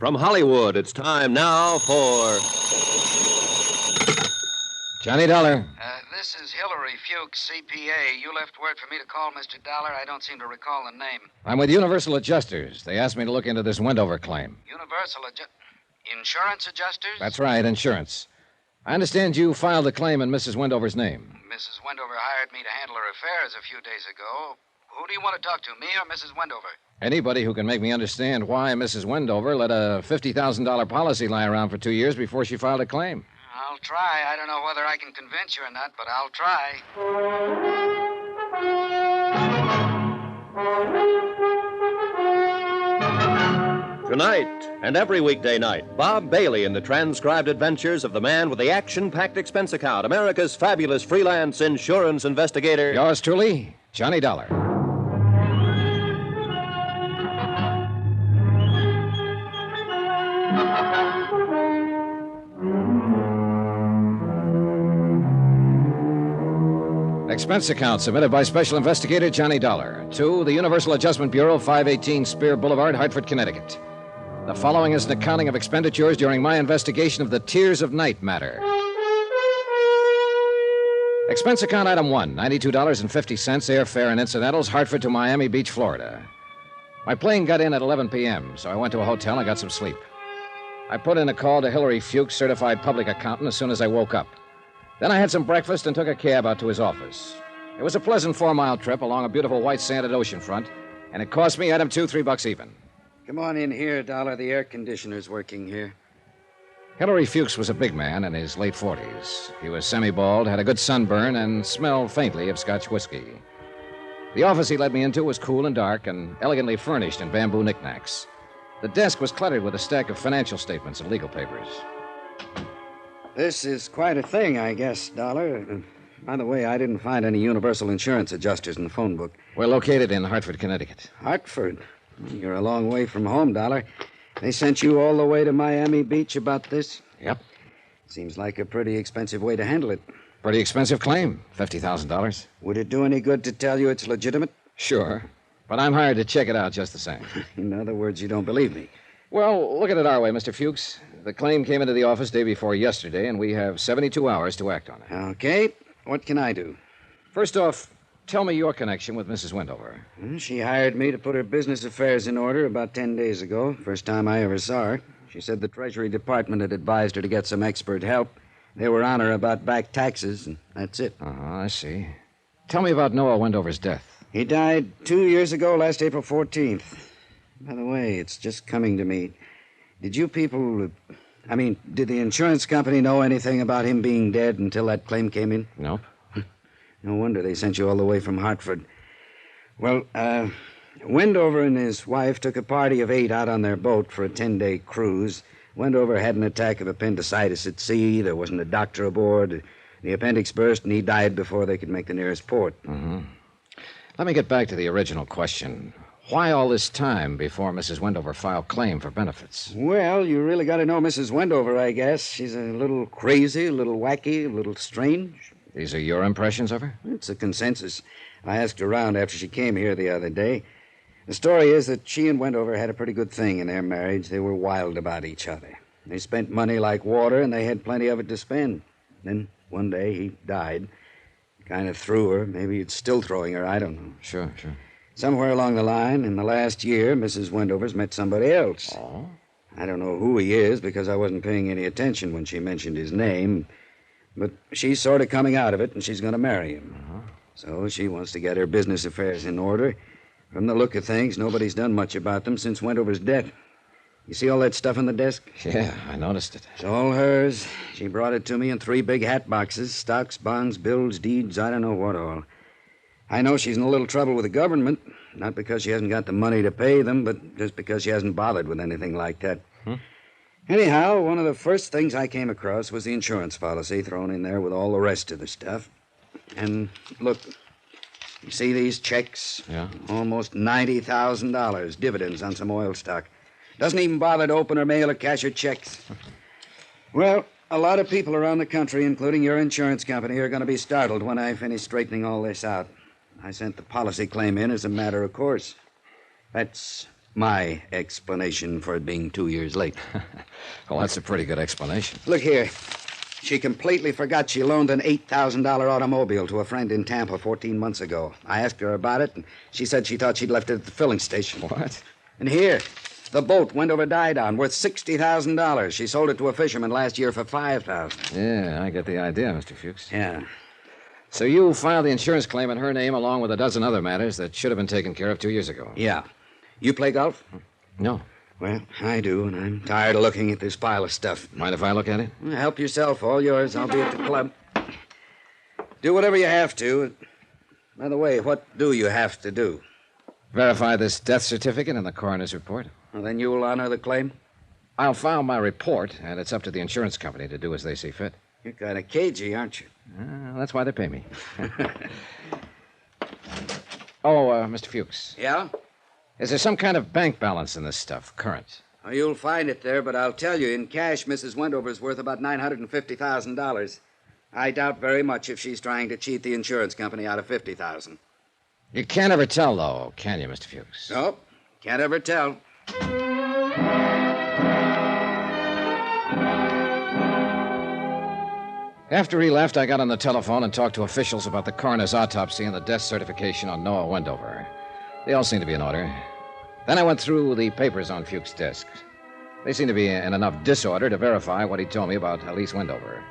From Hollywood, it's time now for Johnny Dollar. This is Hillary Fuchs, CPA. You left word for me to call Mr. Dollar. I don't seem to recall the name. I'm with Universal Adjusters. They asked me to look into this Wendover claim. Insurance adjusters? That's right, insurance. I understand you filed a claim in Mrs. Wendover's name. Mrs. Wendover hired me to handle her affairs a few days ago. Who do you want to talk to, me or Mrs. Wendover? Anybody who can make me understand why Mrs. Wendover let a $50,000 policy lie around for 2 years before she filed a claim. I'll try. I don't know whether I can convince you or not, but I'll try. Tonight and every weekday night, Bob Bailey in the transcribed adventures of the man with the action-packed expense account, America's fabulous freelance insurance investigator. Yours truly, Johnny Dollar. Expense account submitted by Special Investigator Johnny Dollar to the Universal Adjustment Bureau, 518 Spear Boulevard, Hartford, Connecticut. The following is an accounting of expenditures during my investigation of the Tears of Night matter. Expense account item 1, $92.50, airfare and incidentals, Hartford to Miami Beach, Florida. My plane got in at 11 p.m., so I went to a hotel and got some sleep. I put in a call to Hillary Fuchs, certified public accountant, as soon as I woke up. Then I had some breakfast and took a cab out to his office. It was a pleasant 4-mile trip along a beautiful white sanded oceanfront, and it cost me, Adam, $3 even. Come on in here, Dollar. The air conditioner's working here. Hillary Fuchs was a big man in his late 40s. He was semi-bald, had a good sunburn, and smelled faintly of Scotch whiskey. The office he led me into was cool and dark and elegantly furnished in bamboo knickknacks. The desk was cluttered with a stack of financial statements and legal papers. This is quite a thing, I guess, Dollar. By the way, I didn't find any Universal Insurance adjusters in the phone book. We're located in Hartford, Connecticut. Hartford? You're a long way from home, Dollar. They sent you all the way to Miami Beach about this? Yep. Seems like a pretty expensive way to handle it. Pretty expensive claim, $50,000. Would it do any good to tell you it's legitimate? Sure. But I'm hired to check it out just the same. In other words, you don't believe me. Well, look at it our way, Mr. Fuchs. The claim came into the office day before yesterday, and we have 72 hours to act on it. Okay. What can I do? First off, tell me your connection with Mrs. Wendover. She hired me to put her business affairs in order about 10 days ago. First time I ever saw her. She said the Treasury Department had advised her to get some expert help. They were on her about back taxes, and that's it. I see. Tell me about Noah Wendover's death. He died 2 years ago, last April 14th. By the way, it's just coming to me. Did you people... did the insurance company know anything about him being dead until that claim came in? Nope. No wonder they sent you all the way from Hartford. Well, Wendover and his wife took a party of 8 out on their boat for a 10-day cruise. Wendover had an attack of appendicitis at sea. There wasn't a doctor aboard. The appendix burst, and he died before they could make the nearest port. Mm-hmm. Let me get back to the original question. Why all this time before Mrs. Wendover filed claim for benefits? Well, you really got to know Mrs. Wendover, I guess. She's a little crazy, a little wacky, a little strange. These are your impressions of her? It's a consensus. I asked around after she came here the other day. The story is that she and Wendover had a pretty good thing in their marriage. They were wild about each other. They spent money like water, and they had plenty of it to spend. Then one day he died. Kind of threw her. Maybe it's still throwing her. I don't know. Sure. Somewhere along the line, in the last year, Mrs. Wendover's met somebody else. Oh? I don't know who he is because I wasn't paying any attention when she mentioned his name. But she's sort of coming out of it, and she's going to marry him. Uh-huh. So she wants to get her business affairs in order. From the look of things, nobody's done much about them since Wendover's death. You see all that stuff on the desk? Yeah, I noticed it. It's all hers. She brought it to me in 3 big hat boxes. Stocks, bonds, bills, deeds, I don't know what all. I know she's in a little trouble with the government. Not because she hasn't got the money to pay them, but just because she hasn't bothered with anything like that. Anyhow, one of the first things I came across was the insurance policy thrown in there with all the rest of the stuff. And look, you see these checks? Yeah. Almost $90,000 dividends on some oil stock. Doesn't even bother to open or mail or cash her checks. Well, a lot of people around the country, including your insurance company, are going to be startled when I finish straightening all this out. I sent the policy claim in as a matter of course. That's my explanation for it being 2 years late. Well, that's a pretty good explanation. Look here. She completely forgot she loaned an $8,000 automobile to a friend in Tampa 14 months ago. I asked her about it, and she said she thought she'd left it at the filling station. What? And here, the boat Wendover died on, worth $60,000. She sold it to a fisherman last year for $5,000. Yeah, I get the idea, Mr. Fuchs. Yeah. So you filed the insurance claim in her name along with a dozen other matters that should have been taken care of 2 years ago. Yeah. You play golf? No. Well, I do, and I'm tired of looking at this pile of stuff. Mind if I look at it? Help yourself, all yours. I'll be at the club. Do whatever you have to. By the way, what do you have to do? Verify this death certificate and the coroner's report. Well, then you'll honor the claim? I'll file my report, and it's up to the insurance company to do as they see fit. You're kind of cagey, aren't you? That's why they pay me. Mr. Fuchs. Yeah? Is there some kind of bank balance in this stuff, current? Well, you'll find it there, but I'll tell you, in cash, Mrs. Wendover's worth about $950,000. I doubt very much if she's trying to cheat the insurance company out of $50,000. You can't ever tell, though, can you, Mr. Fuchs? Nope. Can't ever tell. After he left, I got on the telephone and talked to officials about the coroner's autopsy and the death certification on Noah Wendover. They all seemed to be in order. Then I went through the papers on Fuchs' desk. They seemed to be in enough disorder to verify what he told me about Elise Wendover.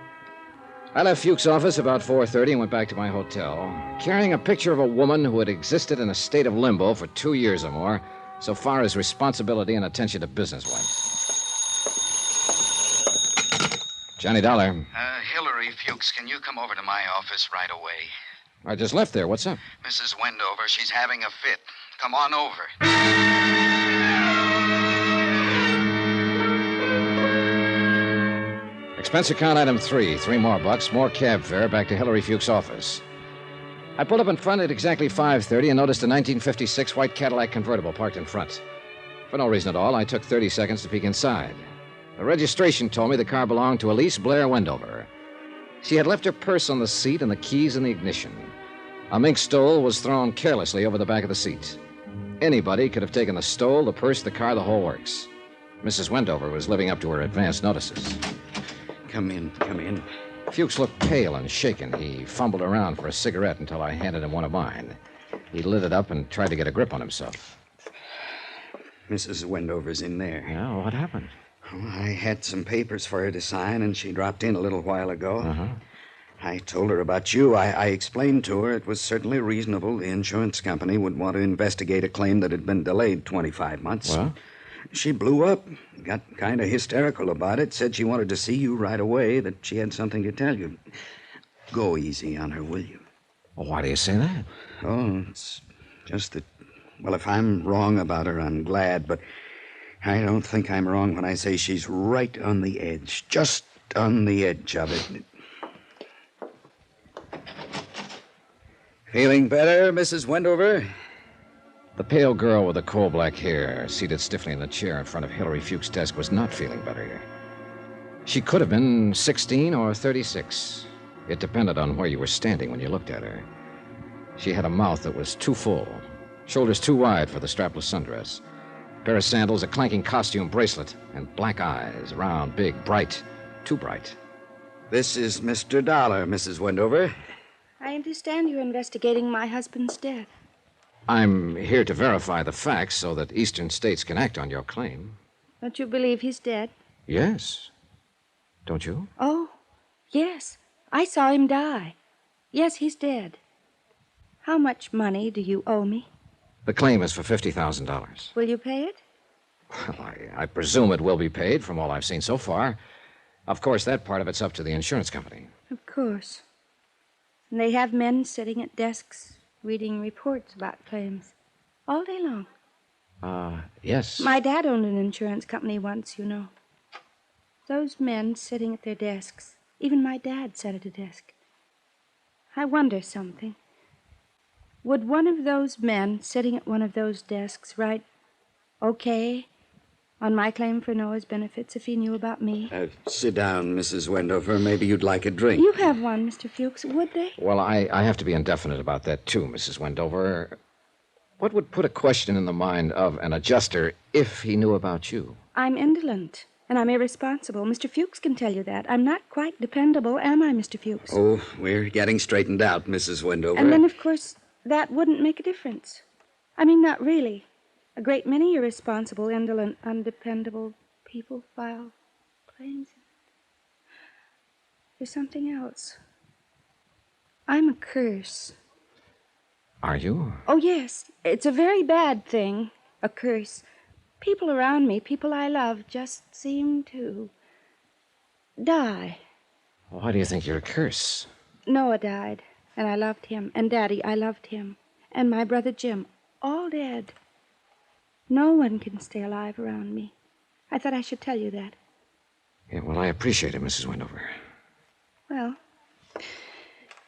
I left Fuchs' office about 4:30 and went back to my hotel, carrying a picture of a woman who had existed in a state of limbo for 2 years or more, so far as responsibility and attention to business went. Johnny Dollar. Hillary Fuchs, can you come over to my office right away? I just left there. What's up? Mrs. Wendover, she's having a fit. Come on over. Expense account item 3, $3 more, more cab fare back to Hillary Fuchs' office. I pulled up in front at exactly 5:30 and noticed a 1956 white Cadillac convertible parked in front. For no reason at all, I took 30 seconds to peek inside. The registration told me the car belonged to Elise Blair Wendover. She had left her purse on the seat and the keys in the ignition. A mink stole was thrown carelessly over the back of the seat. Anybody could have taken the stole, the purse, the car, the whole works. Mrs. Wendover was living up to her advance notices. Come in, come in. Fuchs looked pale and shaken. He fumbled around for a cigarette until I handed him one of mine. He lit it up and tried to get a grip on himself. Mrs. Wendover's in there. Yeah, what happened? Well, I had some papers for her to sign, and she dropped in a little while ago. Uh-huh. I told her about you. I explained to her it was certainly reasonable the insurance company would want to investigate a claim that had been delayed 25 months. Well? She blew up, got kind of hysterical about it, said she wanted to see you right away, that she had something to tell you. Go easy on her, will you? Well, why do you say that? Oh, it's just that, well, if I'm wrong about her, I'm glad, but I don't think I'm wrong when I say she's right on the edge, just on the edge of it. Feeling better, Mrs. Wendover? The pale girl with the coal-black hair, seated stiffly in the chair in front of Hillary Fuchs' desk, was not feeling better. She could have been 16 or 36. It depended on where you were standing when you looked at her. She had a mouth that was too full, shoulders too wide for the strapless sundress, a pair of sandals, a clanking costume bracelet, and black eyes, round, big, bright, too bright. This is Mr. Dollar, Mrs. Wendover. I understand you're investigating my husband's death. I'm here to verify the facts so that Eastern states can act on your claim. Don't you believe he's dead? Yes. Don't you? Oh, yes. I saw him die. Yes, he's dead. How much money do you owe me? The claim is for $50,000. Will you pay it? Well, I presume it will be paid from all I've seen so far. Of course, that part of it's up to the insurance company. Of course. And they have men sitting at desks reading reports about claims all day long. Yes. My dad owned an insurance company once, you know. Those men sitting at their desks. Even my dad sat at a desk. I wonder something. Would one of those men sitting at one of those desks write, okay, on my claim for Noah's benefits if he knew about me? Sit down, Mrs. Wendover. Maybe you'd like a drink. You have one, Mr. Fuchs. Would they? Well, I have to be indefinite about that, too, Mrs. Wendover. What would put a question in the mind of an adjuster if he knew about you? I'm indolent, and I'm irresponsible. Mr. Fuchs can tell you that. I'm not quite dependable, am I, Mr. Fuchs? Oh, we're getting straightened out, Mrs. Wendover. And then, of course, that wouldn't make a difference. I mean, not really. A great many irresponsible, indolent, undependable people file claims. There's something else. I'm a curse. Are you? Oh, yes. It's a very bad thing, a curse. People around me, people I love, just seem to die. Why do you think you're a curse? Noah died, and I loved him. And Daddy, I loved him. And my brother Jim, all dead. No one can stay alive around me. I thought I should tell you that. Yeah, well, I appreciate it, Mrs. Wendover. Well,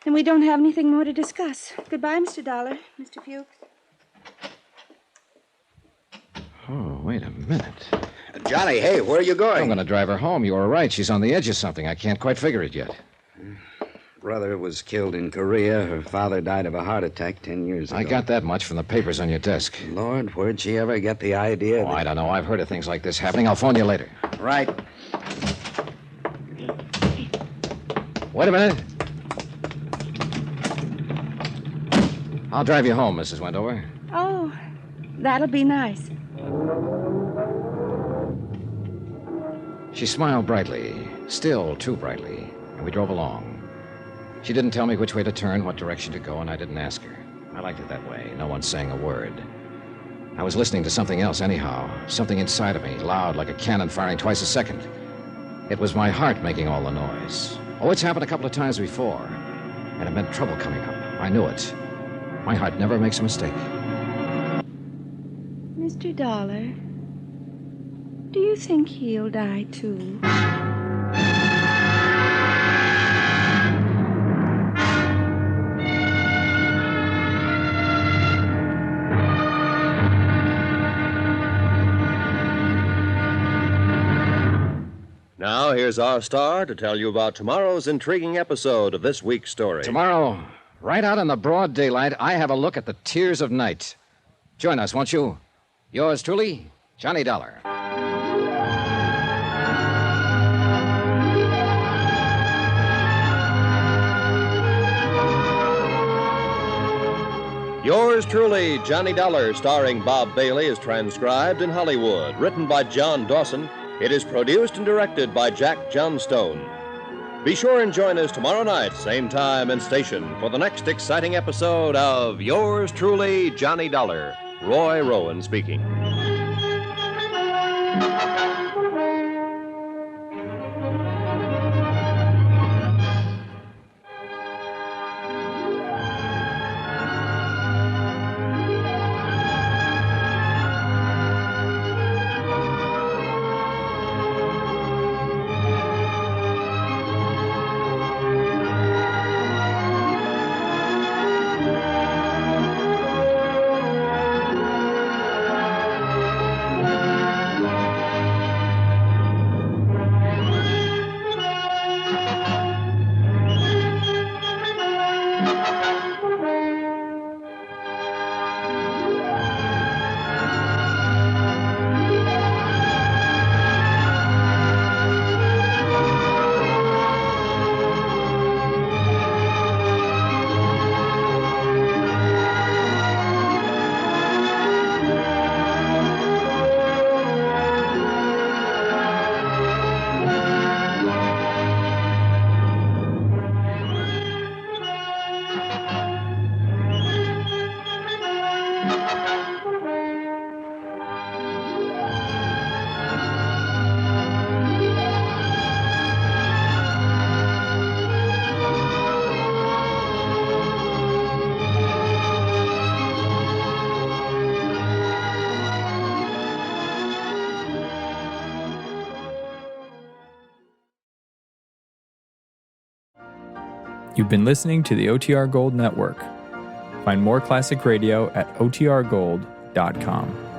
then we don't have anything more to discuss. Goodbye, Mr. Dollar, Mr. Fuchs. Oh, wait a minute. Johnny, hey, where are you going? I'm going to drive her home. You were right. She's on the edge of something. I can't quite figure it yet. Brother was killed in Korea. Her father died of a heart attack 10 years ago. I got that much from the papers on your desk. Lord, where'd she ever get the idea? Oh, I don't know. I've heard of things like this happening. I'll phone you later. Right. Wait a minute. I'll drive you home, Mrs. Wendover. Oh, that'll be nice. She smiled brightly, still too brightly, and we drove along. She didn't tell me which way to turn, what direction to go, and I didn't ask her. I liked it that way, no one saying a word. I was listening to something else anyhow, something inside of me, loud like a cannon firing twice a second. It was my heart making all the noise. Oh, it's happened a couple of times before, and it meant trouble coming up. I knew it. My heart never makes a mistake. Mr. Dollar, do you think he'll die, too? Now, here's our star to tell you about tomorrow's intriguing episode of this week's story. Tomorrow, right out in the broad daylight, I have a look at the tears of night. Join us, won't you? Yours truly, Johnny Dollar. Yours truly, Johnny Dollar, starring Bob Bailey, is transcribed in Hollywood. Written by John Dawson, it is produced and directed by Jack Johnstone. Be sure and join us tomorrow night, same time and station, for the next exciting episode of Yours truly, Johnny Dollar. Roy Rowan speaking. You've been listening to the OTR Gold Network. Find more classic radio at otrgold.com.